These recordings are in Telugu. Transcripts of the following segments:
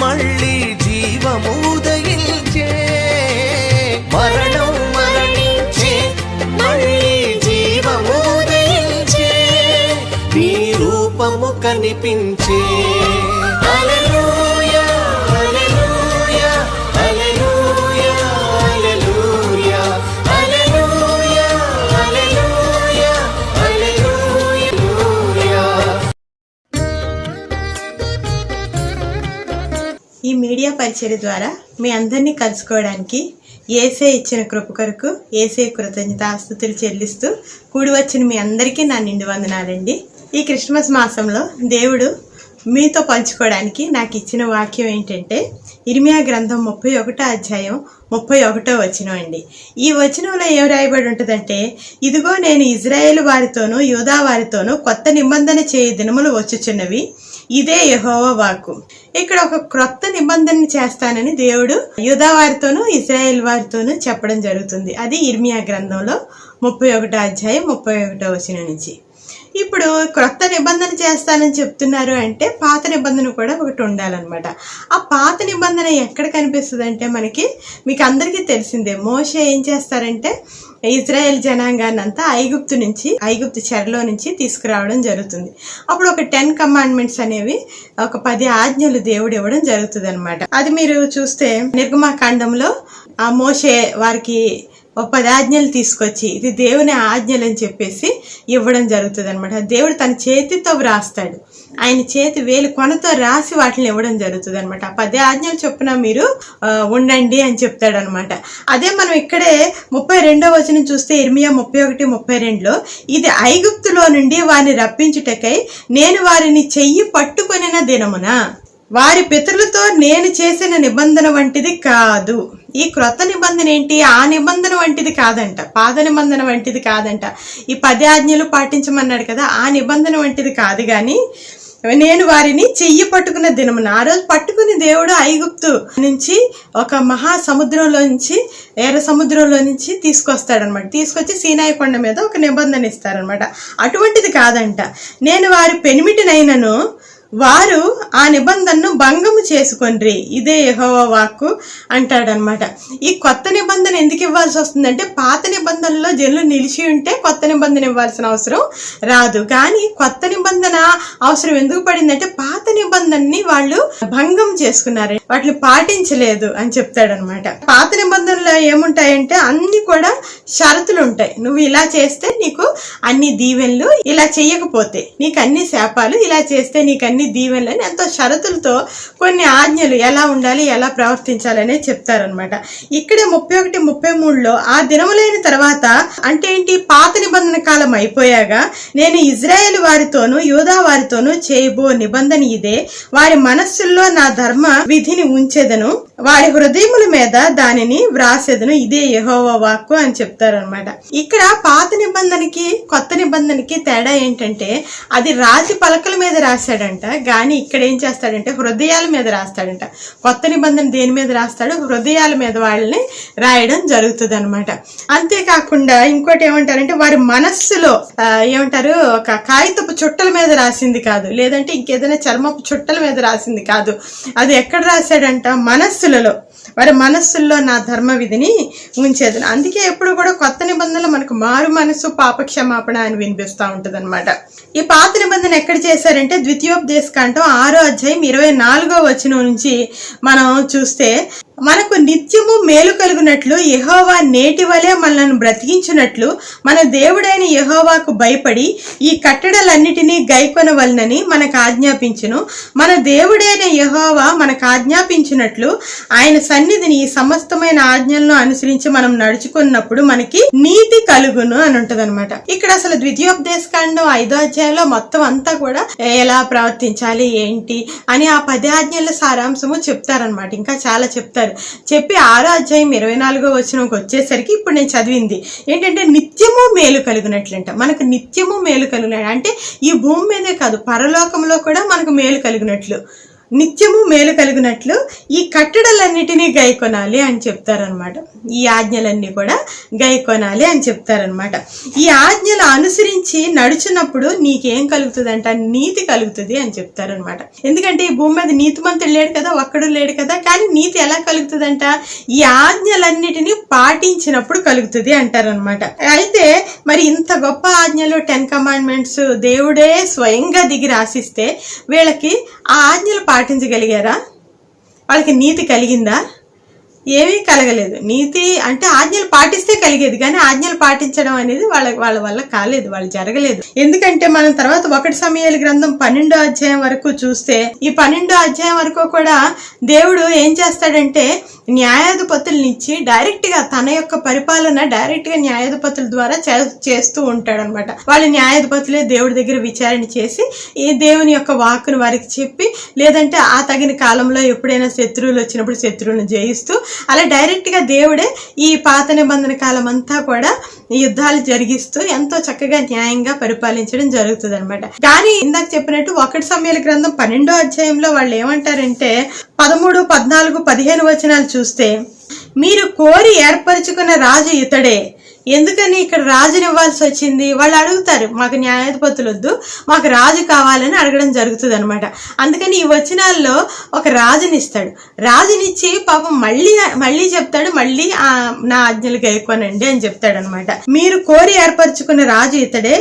మళ్ళీ జీవము ఉదయించే, మరణం మరణించే మళ్ళీ జీవము ఉదయించే, నీ రూపము కనిపించే. హల్లెలూయా హల్లెలూయా హల్లెలూయా హల్లెలూయా హల్లెలూయా హల్లెలూయా హల్లెలూయా. ఈ మీడియా పరిచర్య ద్వారా మీ అందరినీ కలుసుకోవడానికి యేసయ్య ఇచ్చిన కృప కొరకు యేసయ్య కృతజ్ఞతాస్తుతులు చెల్లిస్తూ కూడి వచ్చిన మీ అందరికీ నా నిండు వందనాలండి. ఈ క్రిస్మస్ మాసంలో దేవుడు మీతో పంచుకోవడానికి నాకు ఇచ్చిన వాక్యం ఏంటంటే ఇర్మియా గ్రంథం 31వ అధ్యాయం 31వ వచనం అండి. ఈ వచనంలో ఏం రాయబడి ఉంటుందంటే, ఇదిగో నేను ఇజ్రాయేలు వారితోనూ యూదా వారితోనూ కొత్త నిబంధన చేయు దినములు వచ్చుచున్నవి, ఇదే యెహోవా వాక్కు. ఇక్కడ ఒక క్రొత్త నిబంధన చేస్తానని దేవుడు యూదా వారితోనూ ఇజ్రాయేల్ వారితోనూ చెప్పడం జరుగుతుంది. అది ఇర్మియా గ్రంథంలో 31వ అధ్యాయం 31వ వచనం నుంచి. ఇప్పుడు క్రొత్త నిబంధన చేస్తానని చెప్తున్నారు అంటే పాత నిబంధన కూడా ఒకటి ఉండాలన్నమాట. ఆ పాత నిబంధన ఎక్కడ కనిపిస్తుంది అంటే మీకు అందరికీ తెలిసిందే. మోషే ఏం చేస్తారంటే ఇజ్రాయెల్ జనాంగాన్ని అంతా ఐగుప్తు చెరలో నుంచి తీసుకురావడం జరుగుతుంది. అప్పుడు ఒక 10 కమాండ్మెంట్స్ అనేవి, ఒక 10 ఆజ్ఞలు దేవుడు ఇవ్వడం జరుగుతుంది అనమాట. అది మీరు చూస్తే నిర్గమాకాండంలో ఆ మోషే వారికి 10 ఆజ్ఞలు తీసుకొచ్చి ఇది దేవుని ఆజ్ఞలు అని చెప్పేసి ఇవ్వడం జరుగుతుంది అనమాట. దేవుడు తన చేతితో వ్రాస్తాడు, ఆయన చేతి వేలు కొనతో రాసి వాటిని ఇవ్వడం జరుగుతుంది అనమాట. 10 ఆజ్ఞలు చొప్పున మీరు ఉండండి అని చెప్తాడు అనమాట. అదే మనం ఇక్కడే 32వ వచనం చూస్తే ఇర్మియా 31:32లో ఇది ఐగుప్తులో నుండి వారిని రప్పించుటకై నేను వారిని చెయ్యి పట్టుకొనిన దినమున వారి పితరులతో నేను చేసిన నిబంధన వంటిది కాదు. ఈ క్రొత్త నిబంధన ఏంటి? ఆ నిబంధన వంటిది కాదంట, పాత నిబంధన వంటిది కాదంట. ఈ 10 ఆజ్ఞలు పాటించమన్నాడు కదా, ఆ నిబంధన వంటిది కాదు. కానీ నేను వారిని చెయ్యి పట్టుకున్న దినమున, ఆ రోజు పట్టుకుని దేవుడు ఐగుప్తు నుంచి ఒక మహాసముద్రంలో నుంచి ఎర్ర సముద్రంలో నుంచి తీసుకొస్తాడనమాట. తీసుకొచ్చి సీనాయి కొండ మీద ఒక నిబంధన ఇస్తారనమాట. అటువంటిది కాదంట. నేను వారి పెనిమిటినైనను వారు ఆ నిబంధనను భంగము చేసుకొండ్రి, ఇదే యెహోవా వాక్కు అంటాడనమాట. ఈ కొత్త నిబంధన ఎందుకు ఇవ్వాల్సి వస్తుందంటే, పాత నిబంధనలో జనులు నిలిచి ఉంటే కొత్త నిబంధన ఇవ్వాల్సిన అవసరం రాదు. కానీ కొత్త నిబంధన అవసరం ఎందుకు పడిందంటే, పాత నిబంధనని వాళ్ళు భంగం చేసుకున్నారు, వాటిని పాటించలేదు అని చెప్తాడనమాట. పాత నిబంధనలో ఏముంటాయంటే అన్ని కూడా షరతులు ఉంటాయి. నువ్వు ఇలా చేస్తే నీకు అన్ని దీవెనలు, ఇలా చెయ్యకపోతే నీకు అన్ని శాపాలు, ఇలా చేస్తే నీకు అన్ని దీవెనలు అని ఎంతో షరతులతో కొన్ని ఆజ్ఞలు ఎలా ఉండాలి, ఎలా ప్రవర్తించాలనే చెప్తారనమాట. ఇక్కడే 31:33లో ఆ దినములైన తర్వాత అంటే ఏంటి, పాత నిబంధన కాలం అయిపోయాక నేను ఇజ్రాయేలు వారితోనూ యూదా వారితోనూ చేయబో నిబంధన ఇదే, వారి మనస్సుల్లో నా ధర్మ విధిని ఉంచెదను, వారి హృదయముల మీద దానిని వ్రాసెదను, ఇదే యెహోవా వాక్కు అని చెప్తారనమాట. ఇక్కడ పాత నిబంధనకి కొత్త నిబంధనకి తేడా ఏంటంటే, అది రాతి పలకల మీద రాశాడంట, కానీ ఇక్కడ ఏం చేస్తాడంటే హృదయాల మీద రాస్తాడంట. కొత్త నిబంధన దేని మీద రాస్తాడు? హృదయాల మీద వాళ్ళని రాయడం జరుగుతుంది అనమాట. అంతేకాకుండా ఇంకోటి ఏమంటారంటే, వారి మనస్సులో ఏమంటారు, ఒక కాగితపు చుట్టల మీద రాసింది కాదు, లేదంటే ఇంకేదైనా చర్మపు చుట్టల మీద రాసింది కాదు. అది ఎక్కడ రాశాడంట? మనస్సులలో, వారి మనస్సుల్లో నా ధర్మ విధిని ఉంచేది. అందుకే ఎప్పుడు కూడా కొత్త నిబంధనలు మనకు మారు మనసు పాప క్షమాపణ అని వినిపిస్తూ ఉంటుంది అనమాట. ఈ పాత నిబంధన ఎక్కడ చేశారంటే ద్వితీయోపదేశకాండం 6వ అధ్యాయం 24వ వచనం నుంచి మనం చూస్తే, మనకు నిత్యము మేలు కలుగునట్లు యెహోవా నేటి వలె మనల్ని బ్రతికించినట్లు మన దేవుడైన యెహోవాకు భయపడి ఈ కట్టడలన్నిటినీ గైకొనవలనని మనకు ఆజ్ఞాపించును. మన దేవుడైన యెహోవా మనకు ఆజ్ఞాపించినట్లు ఆయన సన్నిధిని ఈ సమస్తమైన ఆజ్ఞలను అనుసరించి మనం నడుచుకున్నప్పుడు మనకి నీతి కలుగును అని ఉంటది అనమాట. ఇక్కడ అసలు ద్వితీయోపదేశకాండం 5వ అధ్యాయంలో మొత్తం అంతా కూడా ఎలా ప్రవర్తించాలి ఏంటి అని ఆ 10 ఆజ్ఞల సారాంశము చెప్తారనమాట. ఇంకా చాలా చెప్తారు. చెప్పి 6వ అధ్యాయం 24వ వచనంకి వచ్చేసరికి ఇప్పుడు నేను చదివింది ఏంటంటే, నిత్యము మేలు కలిగినట్లంట. మనకు నిత్యము మేలు కలిగినట్లు అంటే ఈ భూమి మీదే కాదు, పరలోకంలో కూడా మనకు మేలు కలిగినట్లు. నిత్యము మేలు కలుగునట్లు ఈ కట్టడలన్నిటినీ గైకొనాలి అని చెప్తారనమాట. ఈ ఆజ్ఞలన్నీ కూడా గైకొనాలి అని చెప్తారనమాట. ఈ ఆజ్ఞలు అనుసరించి నడుచున్నప్పుడు నీకేం కలుగుతుందంట, నీతి కలుగుతుంది అని చెప్తారనమాట. ఎందుకంటే ఈ భూమి మీద నీతిమంతుడు లేడు కదా, ఒక్కడు లేడు కదా, కానీ నీతి ఎలా కలుగుతుందంట, ఈ ఆజ్ఞలన్నిటినీ పాటించినప్పుడు కలుగుతుంది అంటారనమాట. అయితే మరి ఇంత గొప్ప ఆజ్ఞలు 10 కమాండ్మెంట్స్ దేవుడే స్వయంగా దిగి రాసిస్తే వీళ్ళకి ఆ ఆజ్ఞలు పాటించగలిగారా? వాళ్ళకి నీతి కలిగిందా? ఏమీ కలగలేదు. నీతి అంటే ఆజ్ఞలు పాటిస్తే కలిగేది, కానీ ఆజ్ఞలు పాటించడం అనేది వాళ్ళ వల్ల కాలేదు, వాళ్ళు జరగలేదు. ఎందుకంటే మనం తర్వాత 1 సమూయేలు గ్రంథం 12వ అధ్యాయం వరకు చూస్తే ఈ 12వ అధ్యాయం వరకు కూడా దేవుడు ఏం చేస్తాడంటే న్యాయాధిపతులనిచ్చి డైరెక్ట్ గా తన యొక్క పరిపాలన డైరెక్ట్ గా న్యాయాధిపతుల ద్వారా చేస్తూ ఉంటాడు అనమాట. వాళ్ళ న్యాయాధిపతులే దేవుడి దగ్గర విచారణ చేసి ఈ దేవుని యొక్క వాక్కును వారికి చెప్పి, లేదంటే ఆ తగిన కాలంలో ఎప్పుడైనా శత్రువులు వచ్చినప్పుడు శత్రువులను జయిస్తూ అలా డైరెక్ట్ గా దేవుడే ఈ పాత నిబంధన కాలం అంతా కూడా యుద్ధాలు జరిగిస్తూ ఎంతో చక్కగా న్యాయంగా పరిపాలించడం జరుగుతుంది అనమాట. కానీ ఇందాక చెప్పినట్టు 1 సమూయేలు గ్రంథం 12వ అధ్యాయంలో వాళ్ళు ఏమంటారంటే 13, 14, 15 వచనాలు చూస్తే, మీరు కోరి ఏర్పరచుకున్న రాజు ఇతడే. ఎందుకని ఇక్కడ రాజుని ఇవ్వాల్సి వచ్చింది? వాళ్ళు అడుగుతారు, మాకు న్యాయాధిపతులు వద్దు, మాకు రాజు కావాలని అడగడం జరుగుతుంది అనమాట. అందుకని ఈ వచనాల్లో ఒక రాజుని ఇస్తాడు. రాజునిచ్చి పాపం మళ్ళీ చెప్తాడు, మళ్ళీ నా ఆజ్ఞలు గైకొనండి అని చెప్తాడు అనమాట. మీరు కోరి ఏర్పరచుకున్న రాజు ఇతడే,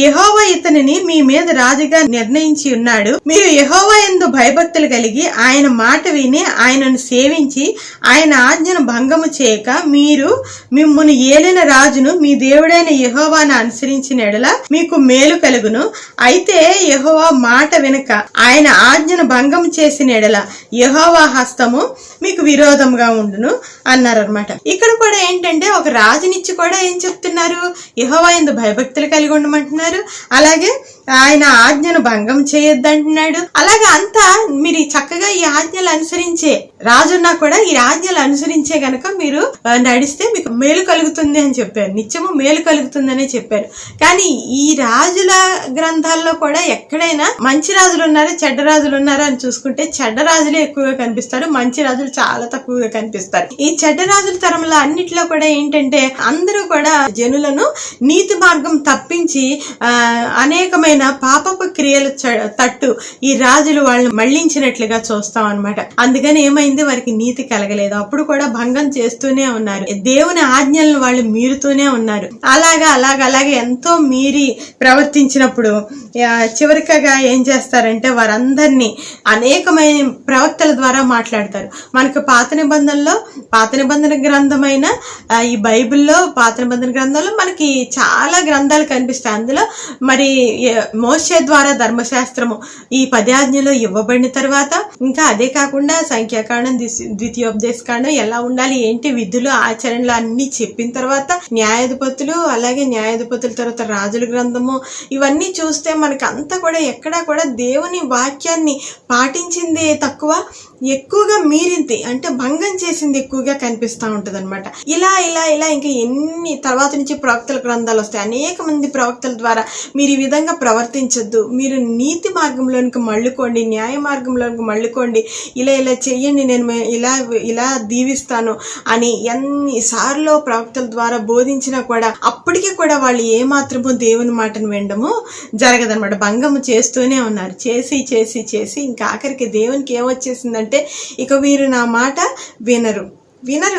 యెహోవా ఇతనిని మీ మీద రాజుగా నిర్ణయించి ఉన్నాడు. మీరు యెహోవా యందు భయభక్తులు కలిగి ఆయన మాట విని ఆయనను సేవించి ఆయన ఆజ్ఞను భంగము చేయక మీరు మిమ్మును ఏలిన రాజును మీ దేవుడైన యెహోవాను అనుసరించిన ఎడల మీకు మేలు కలుగును. అయితే యెహోవా మాట వినక ఆయన ఆజ్ఞను భంగము చేసిన ఎడల యెహోవా హస్తము మీకు విరోధంగా ఉండును అన్నారనమాట. ఇక్కడ కూడా ఏంటంటే ఒక రాజునిచ్చి కూడా ఏం చెప్తున్నారు, యెహోవా యందు భయభక్తులు కలిగి ఉండమంటున్నారు, అలాగే ఆయన ఆజ్ఞను భంగం చేయొద్దంటున్నాడు. అలాగే అంతా మీరు చక్కగా ఈ ఆజ్ఞలు అనుసరించే రాజున్నా కూడా ఈ ఆజ్ఞలు అనుసరించే గనక మీరు నడిస్తే మీకు మేలు కలుగుతుంది అని చెప్పారు, నిత్యము మేలు కలుగుతుందనే చెప్పారు. కానీ ఈ రాజుల గ్రంథాల్లో కూడా ఎక్కడైనా మంచి రాజులు ఉన్నారా చెడ్డ రాజులు ఉన్నారా అని చూసుకుంటే చెడ్డ రాజులే ఎక్కువగా కనిపిస్తారు, మంచి రాజులు చాలా తక్కువగా కనిపిస్తారు. ఈ చెడ్డ రాజుల తరంలో అన్నిట్లో కూడా ఏంటంటే అందరూ కూడా జనులను నీతి మార్గం తప్పించి అనేకమైన పాపపు క్రియలు తట్టు ఈ రాజులు వాళ్ళని మళ్లించినట్లుగా చూస్తాం అనమాట. అందుకని ఏమైంది, వారికి నీతి కలగలేదు. అప్పుడు కూడా భంగం చేస్తూనే ఉన్నారు, దేవుని ఆజ్ఞలను వాళ్ళు మీరుతూనే ఉన్నారు. అలాగే ఎంతో మీరి ప్రవర్తించినప్పుడు చివరికగా ఏం చేస్తారంటే వారందరినీ అనేకమైన ప్రవక్తల ద్వారా మాట్లాడతారు. మనకు పాత నిబంధన గ్రంథమైన ఈ బైబిల్లో పాత నిబంధన గ్రంథంలో మనకి చాలా గ్రంథాలు కనిపిస్తాయి. అందులో మరి మోషే ద్వారా ధర్మశాస్త్రము ఈ 10 ఆజ్ఞలు ఇవ్వబడిన తర్వాత, ఇంకా అదే కాకుండా సంఖ్యాకాండం, ద్వితీయోపదేశకాండం ఎలా ఉండాలి, ఏంటి విధులు ఆచరణలు అన్ని చెప్పిన తర్వాత న్యాయాధిపతులు, అలాగే న్యాయాధిపతుల తర్వాత రాజుల గ్రంథము, ఇవన్నీ చూస్తే మనకి అంతా కూడా ఎక్కడా కూడా దేవుని వాక్యాన్ని పాటించింది తక్కువ, ఎక్కువగా మీరింది అంటే భంగం చేసింది ఎక్కువగా కనిపిస్తూ ఉంటది అనమాట. ఇలా ఇంకా ఎన్ని తర్వాత నుంచి ప్రవక్తల గ్రంథాలు వస్తాయి. అనేక మంది ప్రవక్తల ద్వారా మీరు ఈ విధంగా ప్రవర్తించొద్దు, మీరు నీతి మార్గంలోనికి మళ్ళుకోండి, న్యాయ మార్గంలోనికి మళ్ళుకోండి, ఇలా చెయ్యండి, నేను ఇలా దీవిస్తాను అని ఎన్నిసార్లు ప్రవక్తల ద్వారా బోధించినా కూడా అప్పటికీ కూడా వాళ్ళు ఏమాత్రము దేవుని మాటను వినడము జరగదనమాట. భంగము చేస్తూనే ఉన్నారు. చేసి ఇంకా ఆఖరికి దేవునికి ఏమొచ్చేసిందంటే ఇక వీరు నా మాట వినరు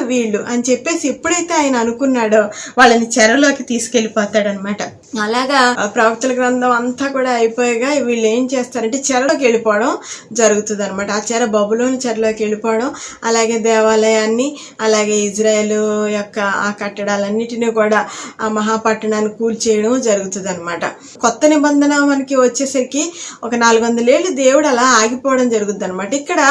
వీళ్ళు అని చెప్పేసి ఎప్పుడైతే ఆయన అనుకున్నాడో వాళ్ళని చెరలోకి తీసుకెళ్లిపోతాడనమాట. అలాగా ప్రవక్తల గ్రంథం అంతా కూడా అయిపోయాగా వీళ్ళు ఏం చేస్తారంటే చెరలోకి వెళ్ళిపోవడం జరుగుతుంది అనమాట. ఆ చెర బబులోని చెరలోకి వెళ్ళిపోవడం, అలాగే దేవాలయాన్ని, అలాగే ఇజ్రాయెల్ యొక్క ఆ కట్టడాలన్నిటినీ కూడా ఆ మహాపట్టణాన్ని కూల్చేయడం జరుగుతుంది అనమాట. కొత్త నిబంధన మనకి వచ్చేసరికి ఒక 400 ఏళ్ళు దేవుడు అలా ఆగిపోవడం జరుగుతుంది అనమాట. ఇక్కడ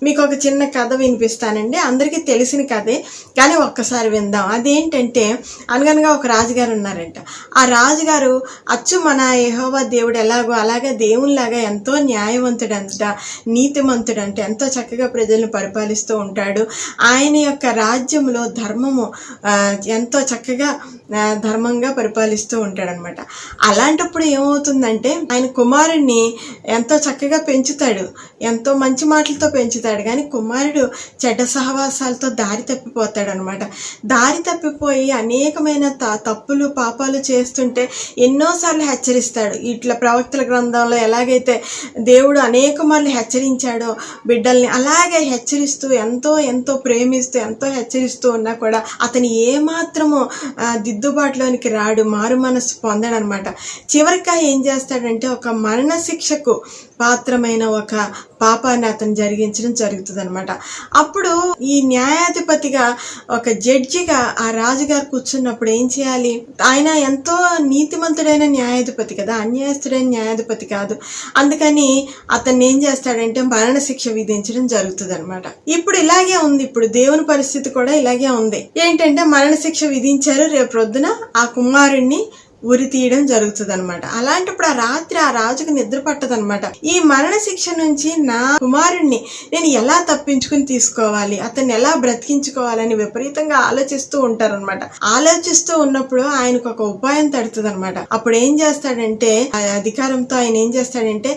మీకు ఒక చిన్న కథ వినిపిస్తానండి, అందరికీ తెలిసిన కథే కానీ ఒక్కసారి విందాం. అదేంటంటే అనగనగా ఒక రాజుగారు ఉన్నారంట. ఆ రాజుగారు రాజుగారు అచ్చు మన యెహోవా దేవుడు ఎలాగో అలాగే దేవునిలాగా ఎంతో న్యాయవంతుడంట, నీతిమంతుడంట, ఎంతో చక్కగా ప్రజలను పరిపాలిస్తూ ఉంటాడు. ఆయన యొక్క రాజ్యంలో ధర్మము ఎంతో చక్కగా ధర్మంగా పరిపాలిస్తూ ఉంటాడనమాట. అలాంటప్పుడు ఏమవుతుందంటే ఆయన కుమారుడిని ఎంతో చక్కగా పెంచుతాడు, ఎంతో మంచి మాటలతో పెంచుతాడు. కానీ కుమారుడు చెడ్డ సహవాసాలతో దారి తప్పిపోతాడు అనమాట. దారి తప్పిపోయి అనేకమైన తప్పులు పాపాలు చేస్తుంటే ఎన్నోసార్లు హెచ్చరిస్తాడు. ఇట్లా ప్రవక్తల గ్రంథంలో ఎలాగైతే దేవుడు అనేక మార్లు హెచ్చరించాడో బిడ్డల్ని, అలాగే హెచ్చరిస్తూ ఎంతో ఎంతో ప్రేమిస్తూ ఎంతో హెచ్చరిస్తూ ఉన్నా కూడా అతను ఏమాత్రము దిద్దుబాటులోనికి రాడు, మారు మనస్సు పొందడనమాట. చివరిగా ఏం చేస్తాడంటే ఒక మరణ శిక్షకు పాత్రమైన ఒక పాపాన్ని అతను జరిగించడం జరుగుతుంది అనమాట. అప్పుడు ఈ న్యాయాధిపతిగా ఒక జడ్జిగా ఆ రాజుగారు కూర్చున్నప్పుడు ఏం చేయాలి? ఆయన ఎంతో నీతిమంతుడైన న్యాయాధిపతి కదా, అన్యాయస్తుడైన న్యాయాధిపతి కాదు. అందుకని అతన్ని ఏం చేస్తాడంటే మరణశిక్ష విధించడం జరుగుతుంది అనమాట. ఇప్పుడు ఇలాగే ఉంది, ఇప్పుడు దేవుని పరిస్థితి కూడా ఇలాగే ఉంది. ఏంటంటే మరణశిక్ష విధించారు, రేపు ప్రొద్దున ఆ కుమారుణ్ణి ఉరి తీయడం జరుగుతుంది అనమాట. అలాంటప్పుడు ఆ రాత్రి ఆ రాజుకు నిద్ర పట్టదనమాట. ఈ మరణ శిక్ష నుంచి నా కుమారుణ్ణి నేను ఎలా తప్పించుకుని తీసుకోవాలి, అతన్ని ఎలా బ్రతికించుకోవాలని విపరీతంగా ఆలోచిస్తూ ఉంటారనమాట. ఆలోచిస్తూ ఉన్నప్పుడు ఆయనకు ఒక ఉపాయం తడుతుంది అనమాట. అప్పుడు ఏం చేస్తాడంటే ఆ అధికారంతో ఆయన ఏం చేస్తాడంటే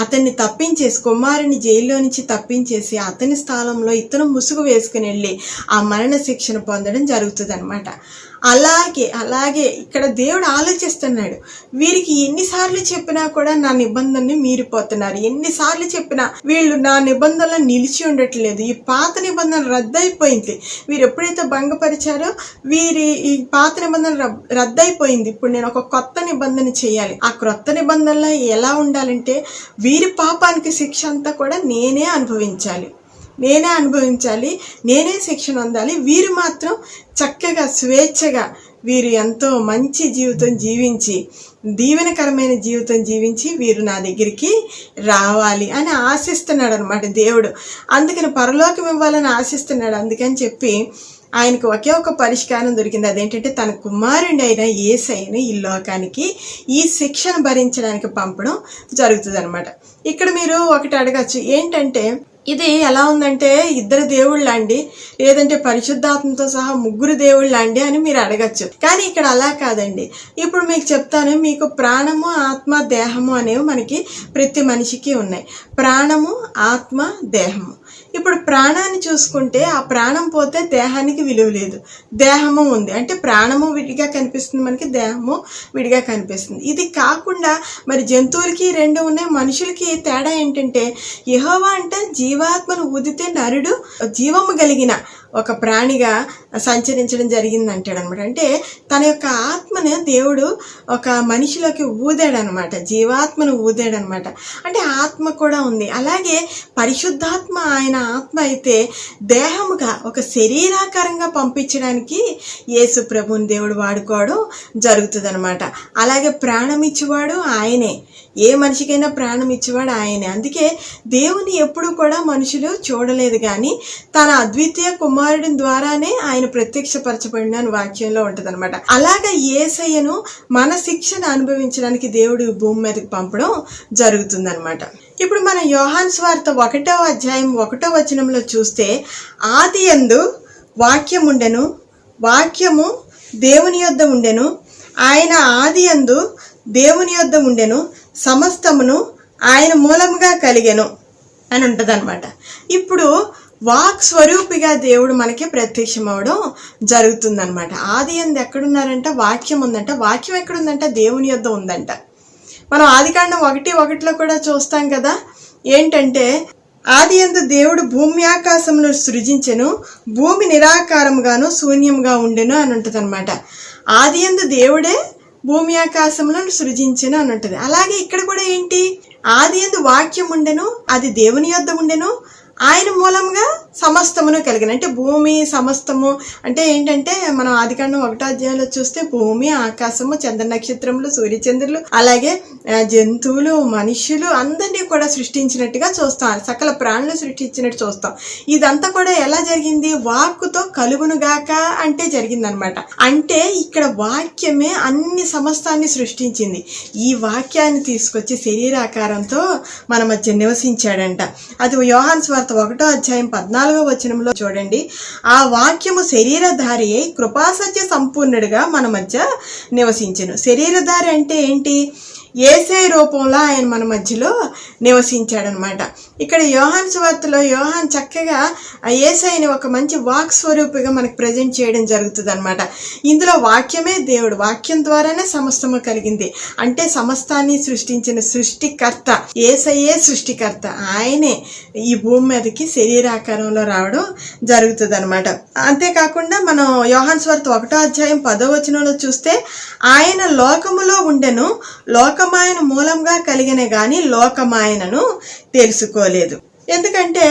అతన్ని తప్పించేసి, కుమారుని జైల్లో నుంచి తప్పించేసి అతని స్థానంలో ఇతను ముసుగు వేసుకుని వెళ్ళి ఆ మరణ శిక్షను పొందడం జరుగుతుంది అనమాట. అలాగే ఇక్కడ దేవుడు ఆలోచిస్తున్నాడు, వీరికి ఎన్నిసార్లు చెప్పినా కూడా నా నిబంధనని మీరిపోతున్నారు, ఎన్నిసార్లు చెప్పినా వీళ్ళు నా నిబంధనలు నిలిచి ఉండట్లేదు, ఈ పాత నిబంధన రద్దయిపోయింది, వీరు ఎప్పుడైతే భంగపరిచారో ఈ పాత నిబంధన రద్దయిపోయింది, ఇప్పుడు నేను ఒక కొత్త నిబంధన చేయాలి. ఆ కొత్త నిబంధనలో ఎలా ఉండాలంటే వీరి పాపానికి శిక్ష అంతా కూడా నేనే అనుభవించాలి, నేనే శిక్షణ పొందాలి. వీరు మాత్రం చక్కగా స్వేచ్ఛగా వీరు ఎంతో మంచి జీవితం జీవించి, దీవెనకరమైన జీవితం జీవించి వీరు నా దగ్గరికి రావాలి అని ఆశిస్తున్నాడు అనమాట దేవుడు. అందుకని పరలోకం ఇవ్వాలని ఆశిస్తున్నాడు. అందుకని చెప్పి ఆయనకు ఒకే ఒక పరిష్కారం దొరికింది. అదేంటంటే తన కుమారుడి అయిన యేసయ్యను ఈ లోకానికి ఈ శిక్షను భరించడానికి పంపడం జరుగుతుంది అనమాట. ఇక్కడ మీరు ఒకటి అడగచ్చు, ఏంటంటే ఇది ఎలా ఉందంటే ఇద్దరు దేవుళ్ళండి, లేదంటే పరిశుద్ధాత్మతో సహా ముగ్గురు దేవుళ్ళండి అని మీరు అడగచ్చు. కానీ ఇక్కడ అలా కాదండి. ఇప్పుడు మీకు చెప్తాను, మీకు ప్రాణము ఆత్మ దేహము అనేవి మనకి ప్రతి మనిషికి ఉన్నాయి. ప్రాణము ఆత్మ దేహము. ఇప్పుడు ప్రాణాన్ని చూసుకుంటే ఆ ప్రాణం పోతే దేహానికి విలువ లేదు, దేహము ఉంది అంటే ప్రాణము విడిగా కనిపిస్తుంది మనకి, దేహము విడిగా కనిపిస్తుంది. ఇది కాకుండా మరి జంతువులకి రెండు ఉన్నాయి, మనుషులకి తేడా ఏంటంటే యెహోవా అంటే జీవాత్మను ఊదితే నరుడు జీవము కలిగిన ఒక ప్రాణిగా సంచరించడం జరిగింది అంటాడు అనమాట. అంటే తన యొక్క ఆత్మను దేవుడు ఒక మనిషిలోకి ఊదాడనమాట, జీవాత్మను ఊదాడనమాట. అంటే ఆత్మ కూడా ఉంది. అలాగే పరిశుద్ధాత్మ ఆయన ఆత్మ అయితే దేహముగా ఒక శరీరాకారంగా పంపించడానికి యేసు ప్రభుని దేవుడు వాడుకోవడం జరుగుతుంది అనమాట. అలాగే ప్రాణం ఇచ్చేవాడు ఆయనే, ఏ మనిషికైనా ప్రాణం ఇచ్చేవాడు ఆయనే. అందుకే దేవుని ఎప్పుడు కూడా మనుషులు చూడలేదు, కానీ తన అద్వితీయ కుమారుడి ద్వారానే ఆయన ప్రత్యక్షపరచబడిన వాక్యంలో ఉంటుంది అనమాట. అలాగే యేసయ్యను మన శిక్షను అనుభవించడానికి దేవుడు భూమి మీదకి పంపడం జరుగుతుంది అనమాట. ఇప్పుడు మన యోహాను సువార్త 1వ అధ్యాయం 1వ వచనంలో చూస్తే, ఆదియందు వాక్యం ఉండెను, వాక్యము దేవుని యొద్ద ఉండెను, ఆయన ఆదియందు దేవుని యొద్ద ఉండెను, సమస్తమును ఆయన మూలముగా కలిగెను అని ఉంటుంది అనమాట. ఇప్పుడు వాక్ స్వరూపిగా దేవుడు మనకి ప్రత్యక్షం అవడం జరుగుతుందనమాట. ఆదియందు ఎక్కడున్నారంట? వాక్యం ఉందంట. వాక్యం ఎక్కడుందంట? దేవుని యొద్ద ఉందంట. మనం ఆదికాండం 1:1 కూడా చూస్తాం కదా, ఏంటంటే ఆదియందు దేవుడు భూమి ఆకాశమును సృజించెను, భూమి నిరాకారముగాను శూన్యముగా ఉండెను అని ఉంటుంది అనమాట. ఆదియందు దేవుడే భూమి ఆకాశములను సృజించెను అని ఉంటుంది. అలాగే ఇక్కడ కూడా ఏంటి? ఆదియందు వాక్యం ఉండెను, అది దేవుని యొద్ద ఉండెను, ఆయన మూలంగా సమస్తమును కలిగిన, అంటే భూమి సమస్తము అంటే ఏంటంటే మనం ఆదికాండం 1వ అధ్యాయంలో చూస్తే భూమి, ఆకాశము, చంద్ర నక్షత్రములు, సూర్యచంద్రులు, అలాగే జంతువులు, మనుష్యులు అందరినీ కూడా సృష్టించినట్టుగా చూస్తాం. సకల ప్రాణులు సృష్టించినట్టు చూస్తాం. ఇదంతా కూడా ఎలా జరిగింది? వాక్కుతో కలుగునుగాక అంటే జరిగిందనమాట. అంటే ఇక్కడ వాక్యమే అన్ని సమస్తాన్ని సృష్టించింది. ఈ వాక్యాన్ని తీసుకొచ్చి శరీరాకారంతో మన మధ్య నివసించాడంట. అది యోహాను సువార్త 1వ అధ్యాయం 14వ వచనంలో చూడండి. ఆ వాక్యము శరీరధారి అయి కృపాసత్య సంపూర్ణుడిగా మన మధ్య నివసించెను. శరీరధారి అంటే ఏంటి? యేసే రూపంలో ఆయన మన మధ్యలో నివసించాడనమాట. ఇక్కడ యోహాను సువార్తలో యోహాన్ చక్కగా యేసయ్యని ఒక మంచి వాక్ స్వరూపిగా మనకు ప్రజెంట్ చేయడం జరుగుతుంది అనమాట. ఇందులో వాక్యమే దేవుడు, వాక్యం ద్వారానే సమస్తము కలిగింది. అంటే సమస్తాన్ని సృష్టించిన సృష్టికర్త యేసయ్యే సృష్టికర్త. ఆయనే ఈ భూమి మీదకి శరీరాకారంలో రావడం జరుగుతుంది అనమాట. అంతేకాకుండా మనం యోహాను సువార్త 1వ అధ్యాయం 10వ వచనంలో చూస్తే ఆయన లోకములో ఉండెను, లోకమాయన మూలంగా కలిగిన గాని లోకమాయనను తెలుసుకోలేదు. ఎందుకంటే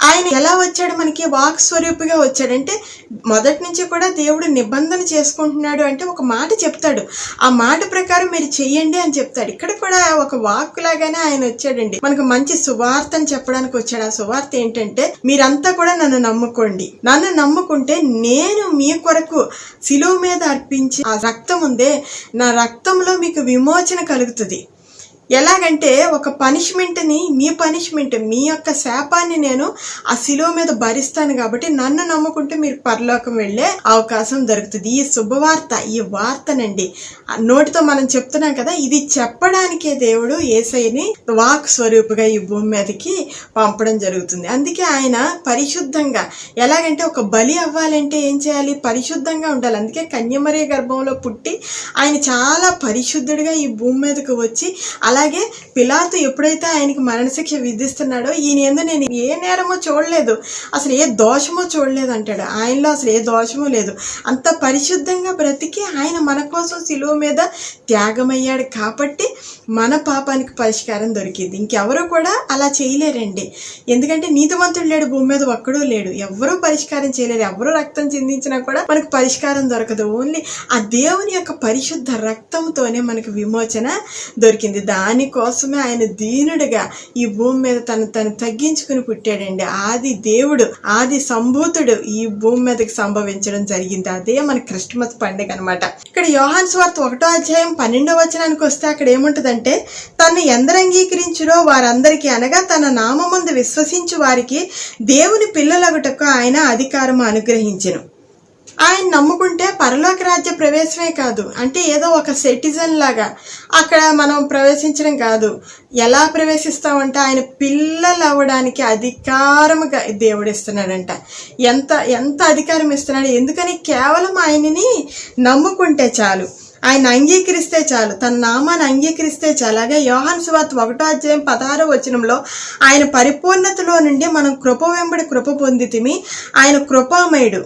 ఆయన ఎలా వచ్చాడు? మనకి వాక్ స్వరూపిగా వచ్చాడంటే మొదటి నుంచి కూడా దేవుడు నిబంధన చేసుకుంటున్నాడు. అంటే ఒక మాట చెప్తాడు, ఆ మాట ప్రకారం మీరు చెయ్యండి అని చెప్తాడు. ఇక్కడ కూడా ఒక వాక్ లాగానే ఆయన వచ్చాడండి. మనకు మంచి సువార్తని చెప్పడానికి వచ్చాడు. ఆ సువార్త ఏంటంటే మీరంతా కూడా నన్ను నమ్ముకోండి, నన్ను నమ్ముకుంటే నేను మీ కొరకు శిలువ మీద అర్పించి ఆ రక్తం ఉందే, నా రక్తంలో మీకు విమోచన కలుగుతుంది. ఎలాగంటే ఒక పనిష్మెంట్ని, మీ యొక్క శాపాన్ని నేను ఆ శిలువ మీద భరిస్తాను కాబట్టి నన్ను నమ్ముకుంటే మీరు పరలోకం వెళ్ళే అవకాశం దొరుకుతుంది. ఈ శుభవార్త, ఈ వార్తనండి నోటితో మనం చెప్తున్నాం కదా, ఇది చెప్పడానికే దేవుడు యేసయ్యని వాక్ స్వరూపుగా ఈ భూమి మీదకి పంపడం జరుగుతుంది. అందుకే ఆయన పరిశుద్ధంగా, ఎలాగంటే ఒక బలి అవ్వాలంటే ఏం చేయాలి? పరిశుద్ధంగా ఉండాలి. అందుకే కన్యమరియ గర్భంలో పుట్టి ఆయన చాలా పరిశుద్ధుడిగా ఈ భూమి మీదకి వచ్చి, అలాగే పిలాతు ఎప్పుడైతే ఆయనకి మరణశిక్ష విధిస్తున్నాడో ఈయన యందు నేను ఏ నేరమో చూడలేదు, అసలు ఏ దోషమో చూడలేదు అంటాడు. ఆయనలో అసలు ఏ దోషమో లేదు. అంత పరిశుద్ధంగా బ్రతికి ఆయన మన కోసం శిలువ మీద త్యాగమయ్యాడు కాబట్టి మన పాపానికి పరిష్కారం దొరికింది. ఇంకెవరు కూడా అలా చేయలేరండి. ఎందుకంటే నీతిమంతుడు లేడు, భూమి మీద ఒక్కడూ లేడు. ఎవరూ పరిష్కారం చేయలేరు. ఎవరు రక్తం చిందించినా కూడా మనకు పరిష్కారం దొరకదు. ఓన్లీ ఆ దేవుని యొక్క పరిశుద్ధ రక్తంతోనే మనకు విమోచన దొరికింది. దానికోసమే ఆయన దీనుడిగా ఈ భూమి మీద తను తగ్గించుకుని పుట్టాడండి. ఆది దేవుడు, ఆది సంభూతుడు ఈ భూమి మీదకి సంభవించడం జరిగింది. అదే మన క్రిస్మస్ పండుగ అనమాట. ఇక్కడ యోహాను సువార్త 1వ అధ్యాయం 12వ వచనానికి వస్తే అక్కడ ఏముంటదంటే, తను ఎందరు అంగీకరించురో వారందరికీ, అనగా తన నామమందు విశ్వసించు వారికి దేవుని పిల్లలగుటకు ఆయన అధికారము అనుగ్రహించెను. ఆయన నమ్ముకుంటే పరలోక రాజ్య ప్రవేశమే కాదు, అంటే ఏదో ఒక సిటిజన్ లాగా అక్కడ మనం ప్రవేశించడం కాదు. ఎలా ప్రవేశిస్తామంటే ఆయన పిల్లలు అవ్వడానికి అధికారముగా దేవుడు ఇస్తున్నాడంట. ఎంత అధికారం ఇస్తున్నాడు? ఎందుకని? కేవలం ఆయనని నమ్ముకుంటే చాలు, ఆయన అంగీకరిస్తే చాలు, తన నామాన్ని అంగీకరిస్తే చాలు. అలాగే యోహాను సువార్త 1వ అధ్యాయం 16వ వచనంలో ఆయన పరిపూర్ణతలో నుండి మనం కృప వెంబడి కృప పొందితిమి, ఆయన కృపామయుడు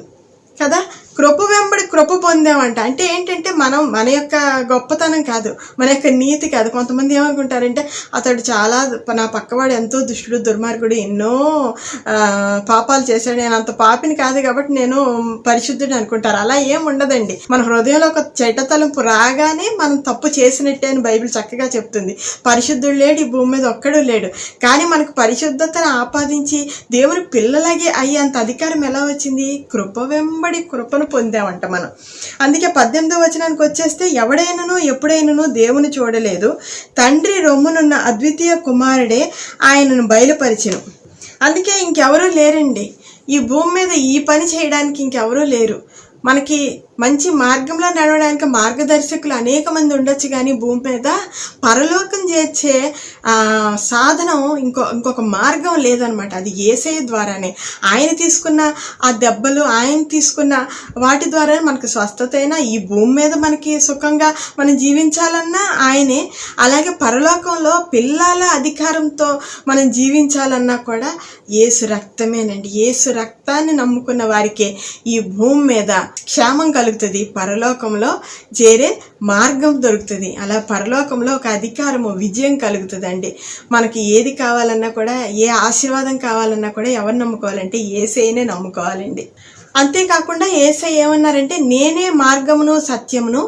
కదా, కృప వెంబడి కృప పొందామంట. అంటే ఏంటంటే మనం మన యొక్క గొప్పతనం కాదు, మన యొక్క నీతి కాదు. కొంతమంది ఏమనుకుంటారంటే అతడు చాలా, నా పక్కవాడు ఎంతో దుష్టుడు, దుర్మార్గుడు, ఎన్నో పాపాలు చేశాడు, నేను అంత పాపిని కాదు కాబట్టి నేను పరిశుద్ధుడు అనుకుంటారు. అలా ఏం ఉండదండి. మన హృదయంలో ఒక చెడ్డతలంపు రాగానే మనం తప్పు చేసినట్టే అని బైబిల్ చక్కగా చెప్తుంది. పరిశుద్ధుడు లేడు ఈ భూమి మీద, ఒక్కడు లేడు. కానీ మనకు పరిశుద్ధతను ఆపాదించి దేవుని పిల్లలాగే అయ్యేంత అధికారం ఎలా వచ్చింది? కృప వెంబడి కృపను పొందామంట మనం. అందుకే 18వ వచనానికి వచ్చేస్తే, ఎవడైనను ఎప్పుడైనను దేవుని చూడలేదు, తండ్రి రొమ్మునున్న అద్వితీయ కుమారుడే ఆయనను బయలుపరిచెను. అందుకే ఇంకెవరూ లేరండి ఈ భూమి మీద ఈ పని చేయడానికి, ఇంకెవరూ లేరు. మనకి మంచి మార్గంలో నడవడానికి మార్గదర్శకులు అనేక మంది ఉండొచ్చు, కానీ భూమి మీద పరలోకం చేర్చే సాధనం ఇంకొక మార్గం లేదనమాట. అది యేసయ్య ద్వారానే. ఆయన తీసుకున్న ఆ దెబ్బలు, ఆయన తీసుకున్న వాటి ద్వారా మనకు స్వస్థత అయినా, ఈ భూమి మీద మనకి సుఖంగా మనం జీవించాలన్నా ఆయనే. అలాగే పరలోకంలో పిల్లల అధికారంతో మనం జీవించాలన్నా కూడా యేసు రక్తమేనండి. యేసు రక్తాన్ని నమ్ముకున్న వారికే ఈ భూమి మీద క్షేమం కలుగుతుంది, పరలోకంలో చేరే మార్గం దొరుకుతుంది. అలా పరలోకంలో ఒక అధికారము, విజయం కలుగుతుందండి. మనకి ఏది కావాలన్నా కూడా, ఏ ఆశీర్వాదం కావాలన్నా కూడా ఎవరు నమ్ముకోవాలంటే యేసయ్యనే నమ్ముకోవాలండి. అంతేకాకుండా యేసయ్య ఏమన్నారంటే, నేనే మార్గమును సత్యమును,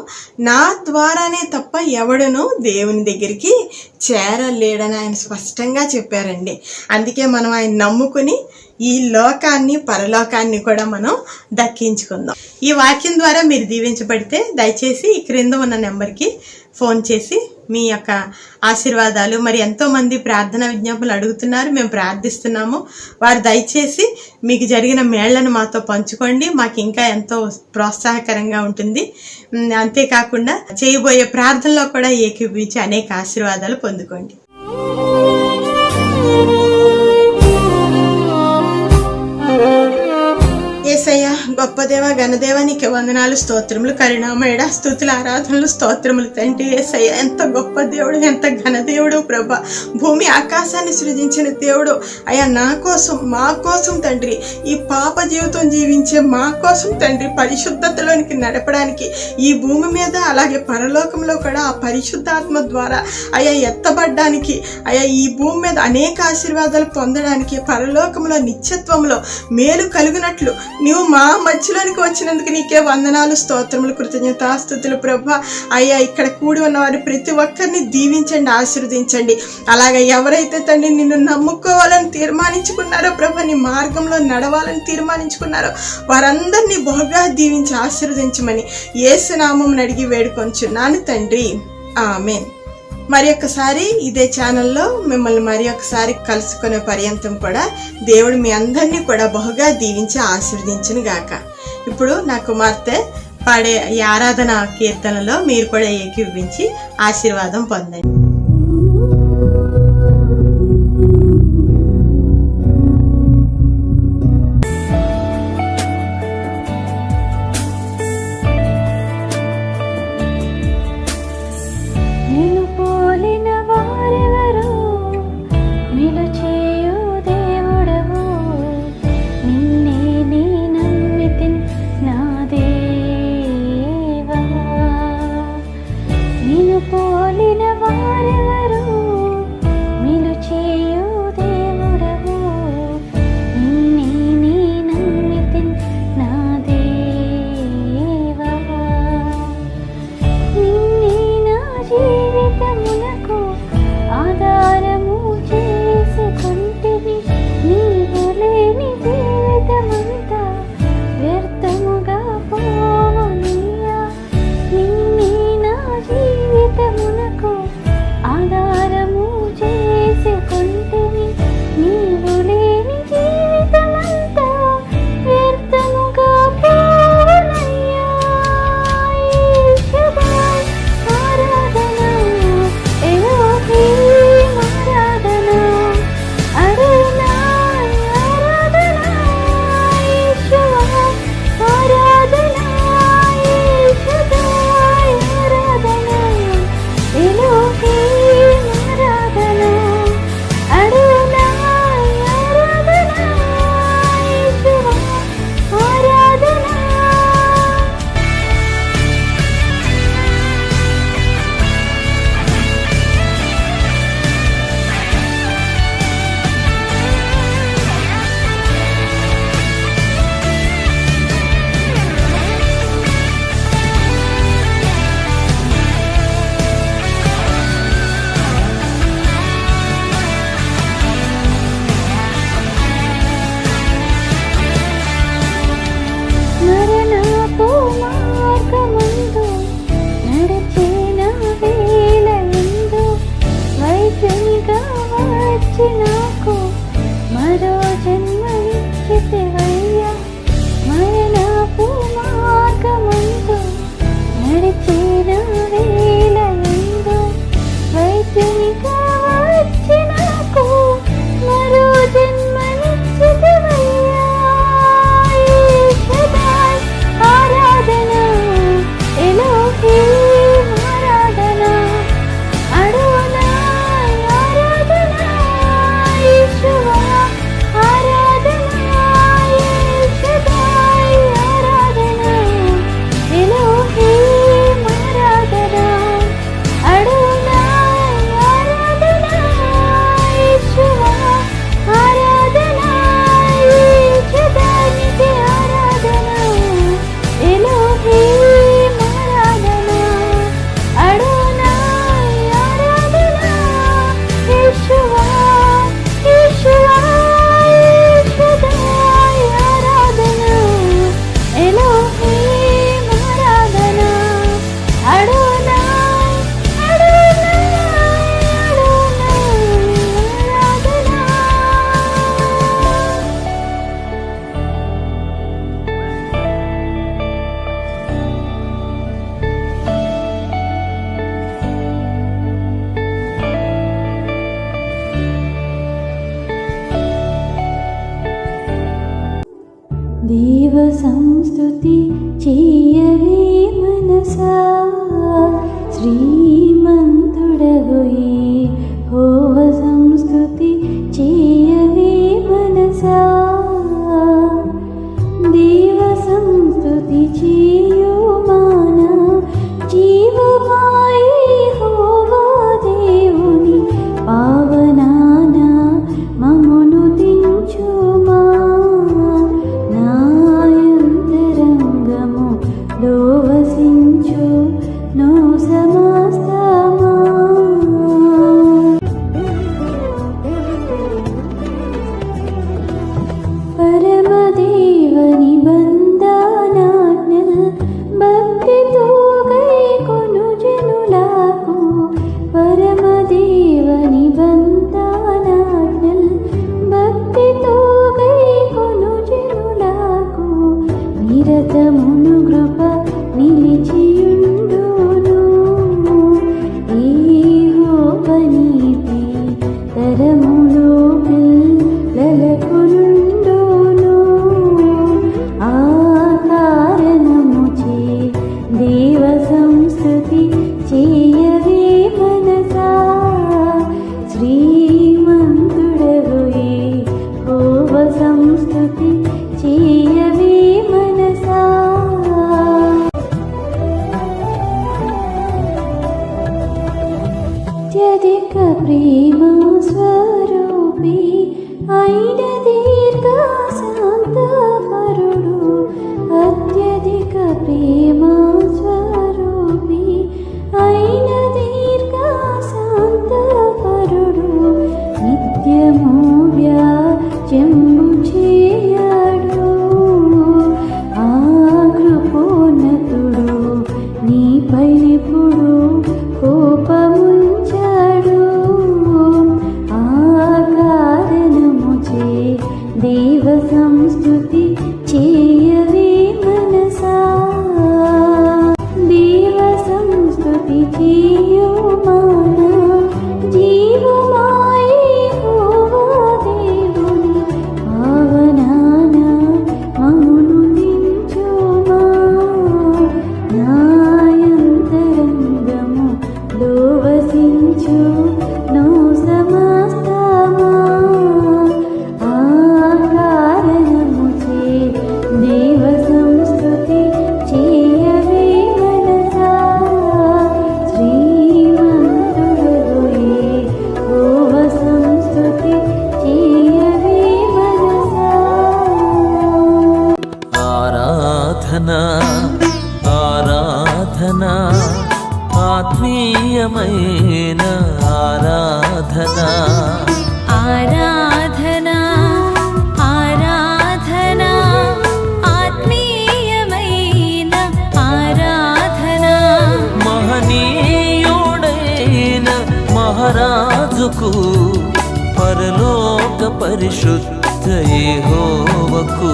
నా ద్వారానే తప్ప ఎవడును దేవుని దగ్గరికి చేరలేడని ఆయన స్పష్టంగా చెప్పారండి. అందుకే మనం ఆయన నమ్ముకుని ఈ లోకాన్ని, పరలోకాన్ని కూడా మనం దక్కించుకుందాం. ఈ వాక్యం ద్వారా మీరు దీవించబడితే దయచేసి ఈ క్రింద ఉన్న నెంబర్కి ఫోన్ చేసి మీ యొక్క ఆశీర్వాదాలు, మరి ఎంతోమంది ప్రార్థన విజ్ఞాపనలు అడుగుతున్నారు, మేము ప్రార్థిస్తున్నాము. వారు దయచేసి మీకు జరిగిన మేళ్లను మాతో పంచుకోండి, మాకు ఇంకా ఎంతో ప్రోత్సాహకరంగా ఉంటుంది. అంతేకాకుండా చేయబోయే ప్రార్థనలో కూడా ఏకీభవించి అనేక ఆశీర్వాదాలు పొందుకోండి. యేసయ్య, గొప్ప దేవ, ఘనదేవ, నీకు వందనాలు, స్తోత్రములు, కరుణామయుడ, స్తుతులు, ఆరాధనలు, స్తోత్రములు తండ్రి. యేసయ్య, ఎంత గొప్ప దేవుడు, ఎంత ఘనదేవుడు ప్రభా. భూమి ఆకాశాన్ని సృజించిన దేవుడు అయ్యా, నా కోసం, మా కోసం తండ్రి, ఈ పాప జీవితం జీవించే మా కోసం తండ్రి, పరిశుద్ధతలోనికి నడపడానికి ఈ భూమి మీద, అలాగే పరలోకంలో కూడా ఆ పరిశుద్ధాత్మ ద్వారా అయ్యా ఎత్తబడ్డానికి, అయ్యా ఈ భూమి మీద అనేక ఆశీర్వాదాలు పొందడానికి, పరలోకంలో నిత్యత్వంలో మేలు కలుగునట్లు నీవు మా మధ్యలోనికి వచ్చినందుకు నీకే వందనాలు, స్తోత్రములు, కృతజ్ఞతాస్తుతులు ప్రభా. అయ్యా, ఇక్కడ కూడి ఉన్న వారి ప్రతి ఒక్కరిని దీవించండి, ఆశీర్వదించండి. అలాగే ఎవరైతే తండ్రి నిన్ను నమ్ముకోవాలని తీర్మానించుకున్నారో ప్రభా, నీ మార్గంలో నడవాలని తీర్మానించుకున్నారో వారందరినీ బహుగా దీవించి ఆశీర్వదించమని యేసు నామమున అడిగి వేడుకొంచున్నాను తండ్రి, ఆమేన్. మరి ఒక్కసారి ఇదే ఛానల్లో మిమ్మల్ని మరి ఒకసారి కలుసుకునే పర్యంతం కూడా దేవుడు మీ అందరినీ కూడా బహుగా దీవించి ఆశీర్వదించును గాక. ఇప్పుడు నా కుమార్తె పాడే ఈ ఆరాధన కీర్తనలో మీరు కూడా ఏకీభవించి ఆశీర్వాదం పొందండి. పోలిన ఆరాధన ఆత్మీయమైన ఆరాధన ఆరాధన ఆరాధన ఆత్మీయమైన ఆరాధన మహనీయుడైన మహారాజుకు పరలోక పరిశుద్ధ యెహోవాకు